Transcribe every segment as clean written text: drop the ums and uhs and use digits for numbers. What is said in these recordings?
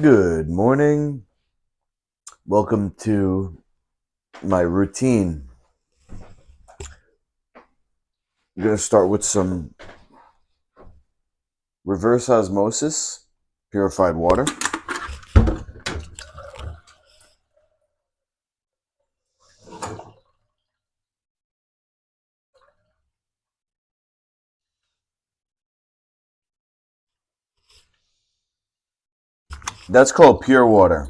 Good morning. Welcome to my routine. I'm going to start with some reverse osmosis, purified water. That's called pure water.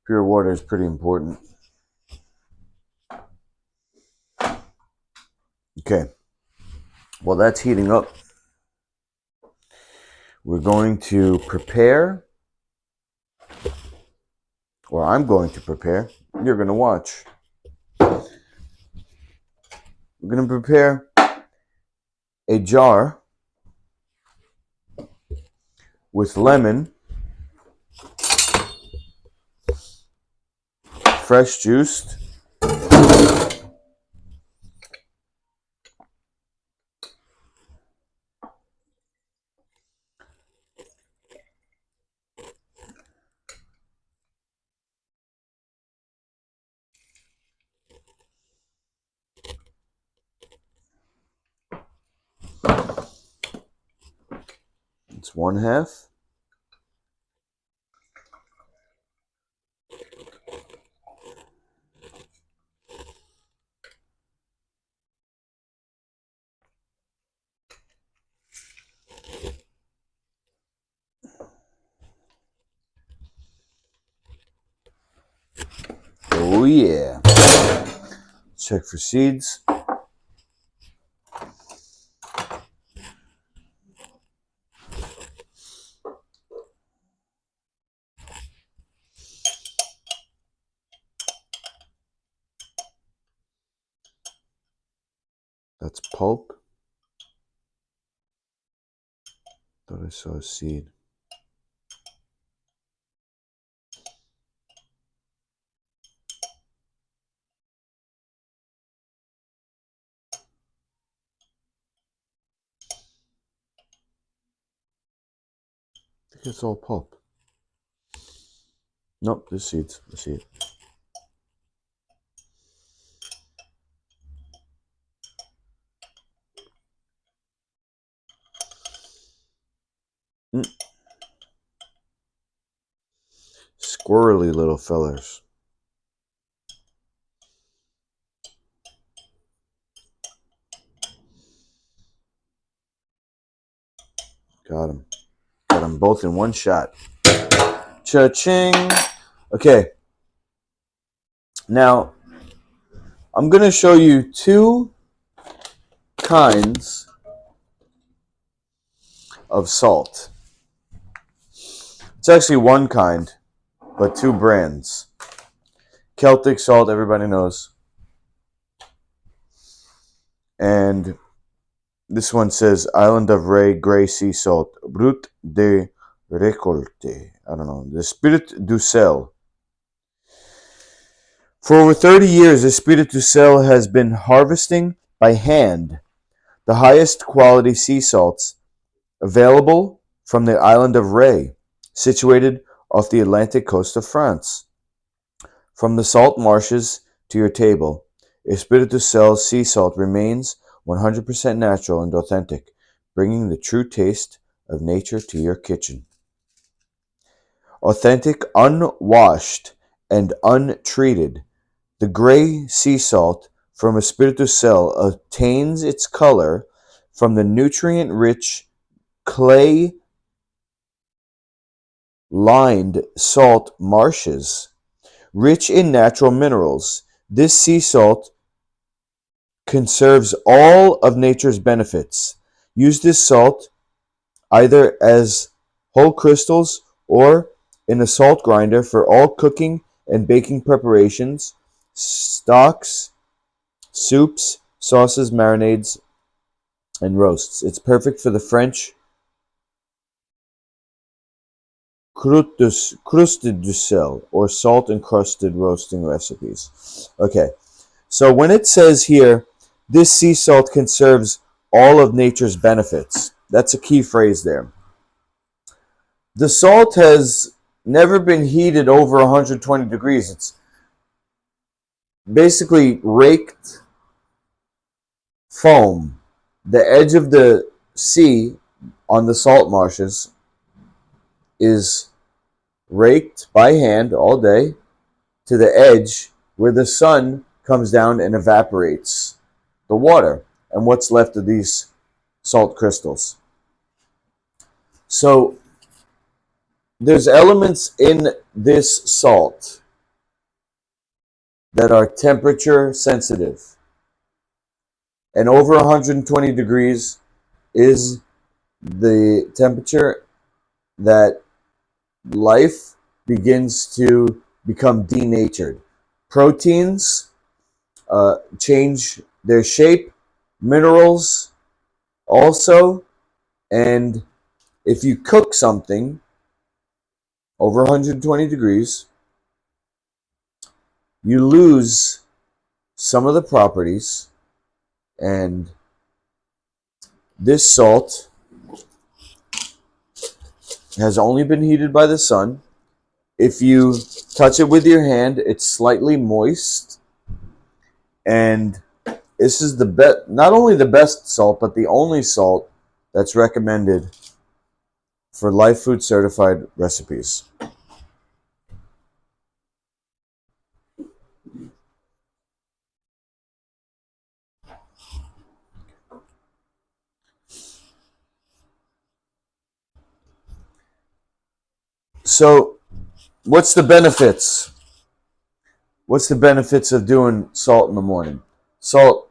Pure water is pretty important. Okay. While that's heating up, we're going to prepare, or I'm going to prepare. You're going to watch. We're going to prepare a jar with lemon, fresh juiced, it's 1/2. Oh yeah. Check for seeds. That's pulp. Thought I saw a seed. I think it's all pulp. Nope, there's seeds. I see it. Squirrely little fellers. Got them. Got them both in one shot. Cha-ching. Okay. Now, I'm going to show you two kinds of salt. It's actually one kind, but two brands. Celtic salt, everybody knows. And this one says Island of Ré Grey Sea Salt, Brut de Récolte. I don't know. The Spirit du Sel. For over 30 years, the Spirit du Sel has been harvesting by hand the highest quality sea salts available from the island of Ré, situated off the Atlantic coast of France. From the salt marshes to your table, Espiritu Cell sea salt remains 100% natural and authentic, bringing the true taste of nature to your kitchen. Authentic, unwashed, and untreated, the gray sea salt from Espiritu Cell obtains its color from the nutrient-rich clay-lined salt marshes. Rich in natural minerals, this sea salt conserves all of nature's benefits. Use this salt either as whole crystals or in a salt grinder for all cooking and baking preparations, stocks, soups, sauces, marinades, and roasts. It's perfect for the French crusted du sel, or salt encrusted roasting recipes. Okay, so when it says here, this sea salt conserves all of nature's benefits, that's a key phrase there. The salt has never been heated over 120 degrees. It's basically raked foam. The edge of the sea on the salt marshes is raked by hand all day to the edge where the sun comes down and evaporates the water and what's left of these salt crystals. So there's elements in this salt that are temperature sensitive. And over 120 degrees is the temperature that life begins to become denatured. Proteins change their shape, minerals also, and if you cook something over 120 degrees, you lose some of the properties, and this salt has only been heated by the sun. If you touch it with your hand, it's slightly moist, and this is the best, not only the best salt, but the only salt that's recommended for Life Food certified recipes. So, what's the benefits? What's the benefits of doing salt in the morning? Salt,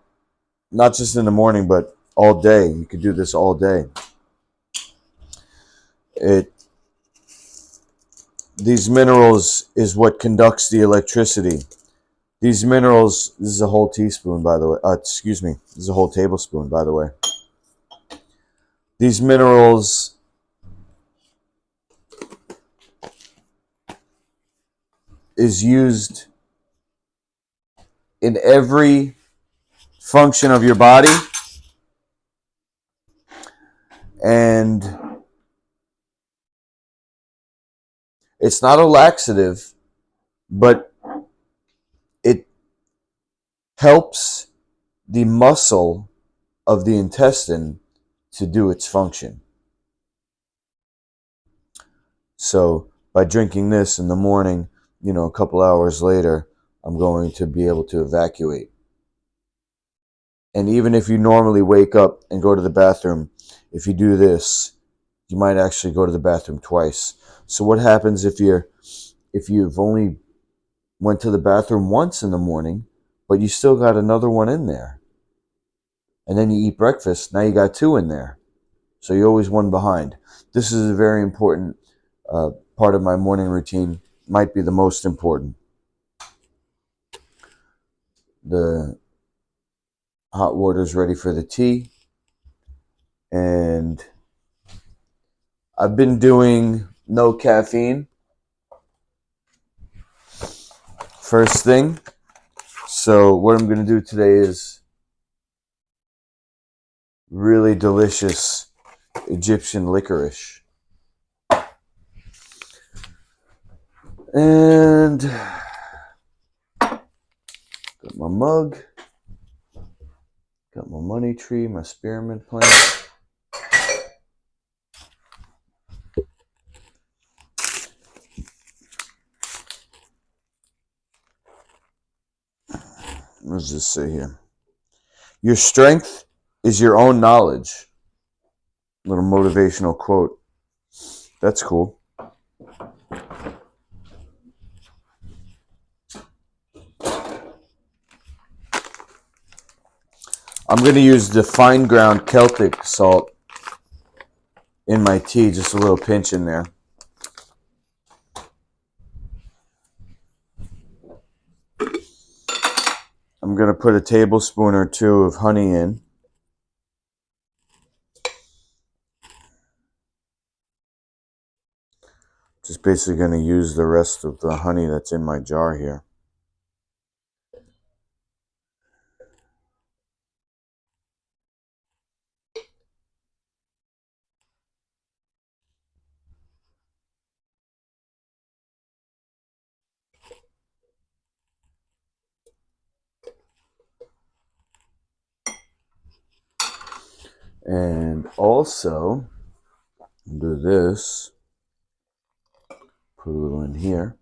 not just in the morning, but all day. You could do this all day. These minerals is what conducts the electricity. These minerals, this is a whole teaspoon, by the way. Excuse me, this is a whole tablespoon, by the way. These minerals is used in every function of your body, and it's not a laxative, but it helps the muscle of the intestine to do its function. So by drinking this in the morning, a couple hours later, I'm going to be able to evacuate. And even if you normally wake up and go to the bathroom, if you do this, you might actually go to the bathroom twice. So what happens if you've only went to the bathroom once in the morning, but you still got another one in there? And then you eat breakfast, now you got two in there. So you're always one behind. This is a very important part of my morning routine, might be the most important. The hot water is ready for the tea, and I've been doing no caffeine first thing. So what I'm going to do today is really delicious Egyptian licorice. And got my mug, got my money tree, my spearmint plant. What does this say here? Your strength is your own knowledge. Little motivational quote. That's cool. I'm going to use the fine ground Celtic salt in my tea, just a little pinch in there. I'm going to put a tablespoon or two of honey in. Just basically going to use the rest of the honey that's in my jar here. And also, do this. Put a little in here.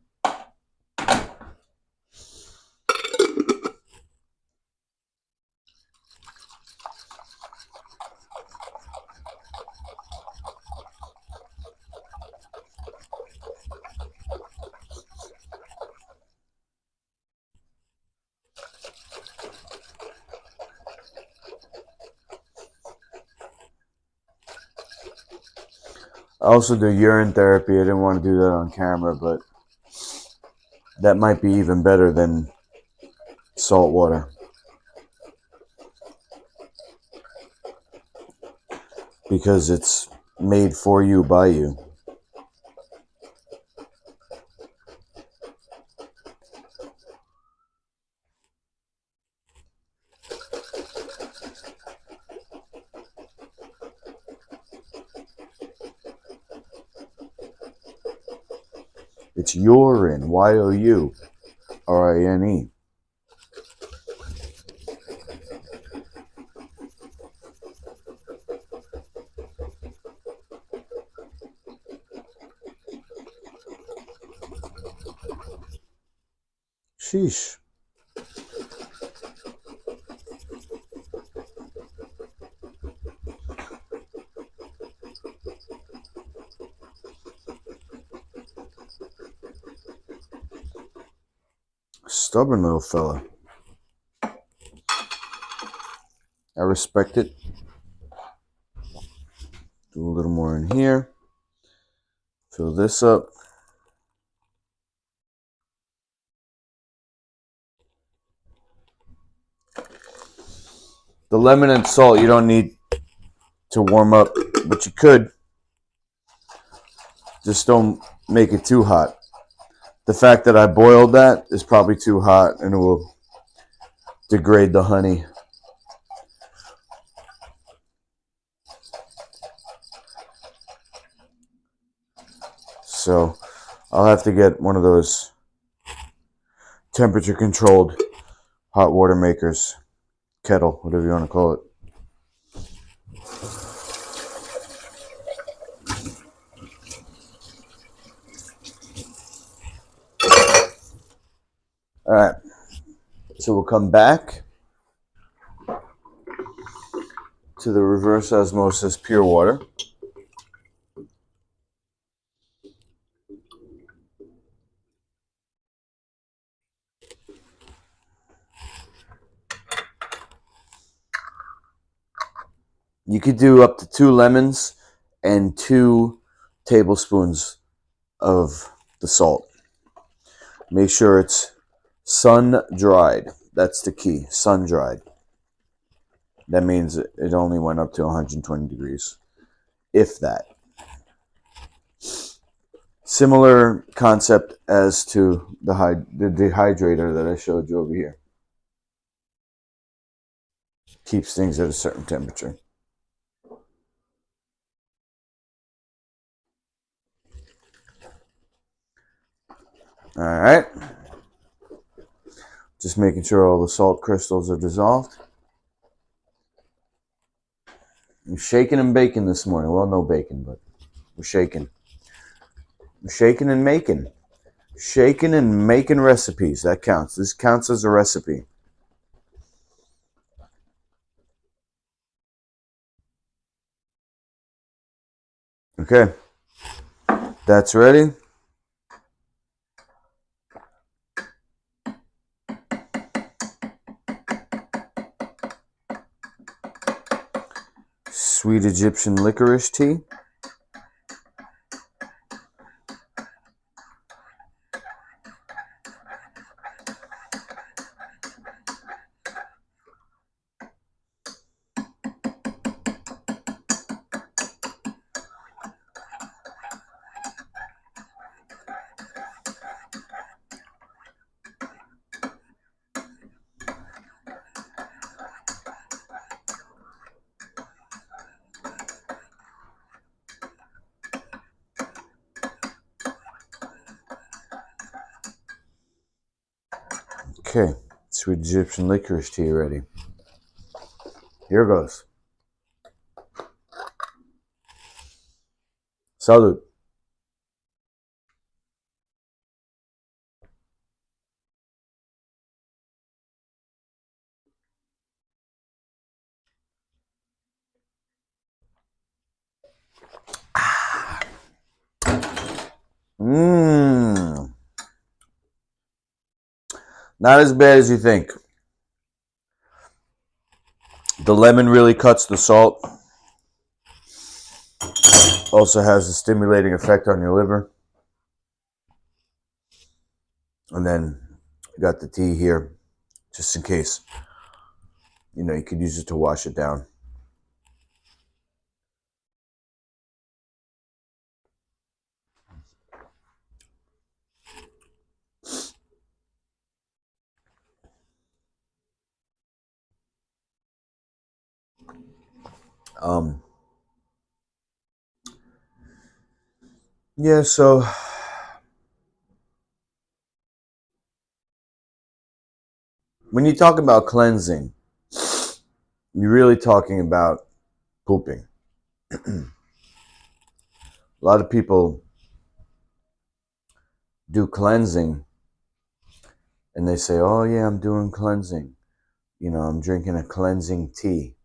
I also do urine therapy. I didn't want to do that on camera, but that might be even better than salt water, because it's made for you by you. It's urine, YOURINE. Sheesh. Stubborn little fella. I respect it. Do a little more in here. Fill this up. The lemon and salt you don't need to warm up, but you could. Just don't make it too hot. The fact that I boiled that is probably too hot and it will degrade the honey. So I'll have to get one of those temperature controlled hot water makers, kettle, whatever you want to call it. All right, so we'll come back to the reverse osmosis pure water. You could do up to 2 lemons and 2 tablespoons of the salt. Make sure it's sun-dried. That's the key, sun-dried. That means it only went up to 120 degrees, if that. Similar concept as to the dehydrator that I showed you over here. Keeps things at a certain temperature. All right. Just making sure all the salt crystals are dissolved. I'm shaking and baking this morning. Well, no bacon, but we're shaking. We're shaking and making. Shaking and making recipes. That counts. This counts as a recipe. Okay. That's ready. Sweet Egyptian licorice tea. Okay, sweet Egyptian licorice tea ready. Here goes. Salud. Mmm. Not as bad as you think. The lemon really cuts the salt. Also has a stimulating effect on your liver. And then you got the tea here, just in case. You know, you could use it to wash it down. Yeah, so when you talk about cleansing, you're really talking about pooping. A lot of people do cleansing and they say, oh, yeah, I'm doing cleansing. You know, I'm drinking a cleansing tea.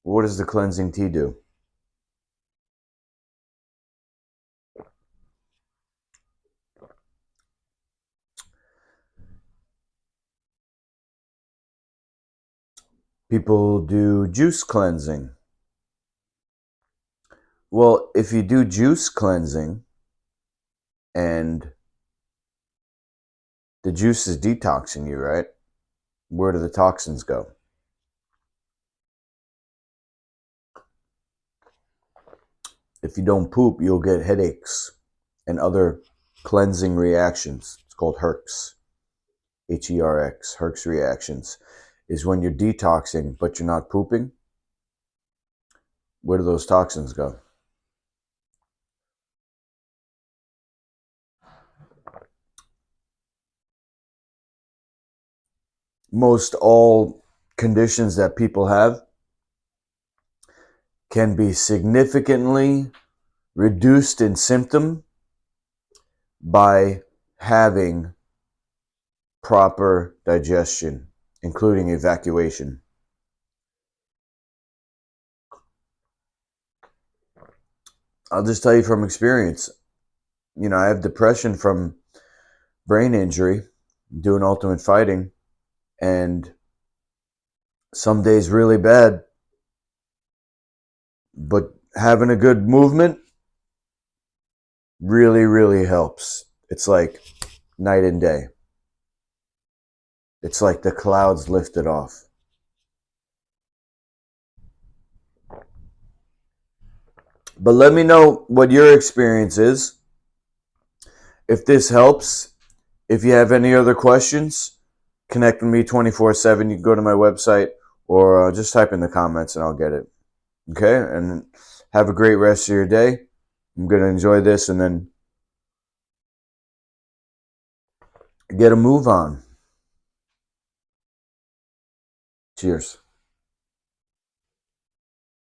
What does the cleansing tea do? People do juice cleansing. Well, if you do juice cleansing and the juice is detoxing you, right? Where do the toxins go? If you don't poop, you'll get headaches and other cleansing reactions. It's called Herx. Herx. Herx reactions is when you're detoxing, but you're not pooping. Where do those toxins go? Most all conditions that people have can be significantly reduced in symptom by having proper digestion, including evacuation. I'll just tell you from experience. You know, I have depression from brain injury, doing ultimate fighting, and some days really bad, but having a good movement really, really helps. It's like night and day. It's like the clouds lifted off. But let me know what your experience is. If this helps, if you have any other questions, connect with me 24/7. You can go to my website or just type in the comments and I'll get it. Okay? And have a great rest of your day. I'm going to enjoy this and then get a move on. Cheers.